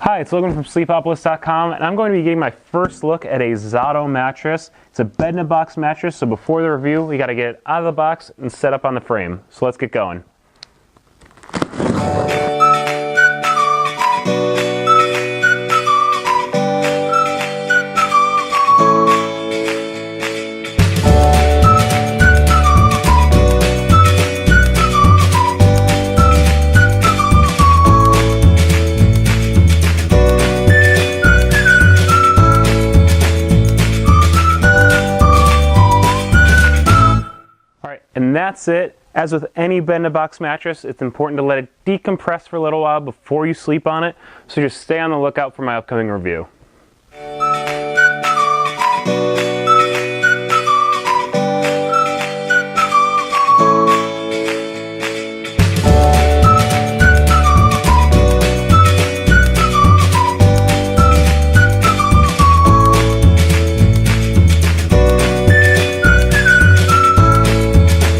Hi, it's Logan from Sleepopolis.com, and I'm going to be getting my first look at a Zotto mattress. It's a bed-in-a-box mattress, so before the review, we got to get it out of the box and set up on the frame. So let's get going. And that's it. As with any bed-in-a-box mattress, it's important to let it decompress for a little while before you sleep on it, so just stay on the lookout for my upcoming review.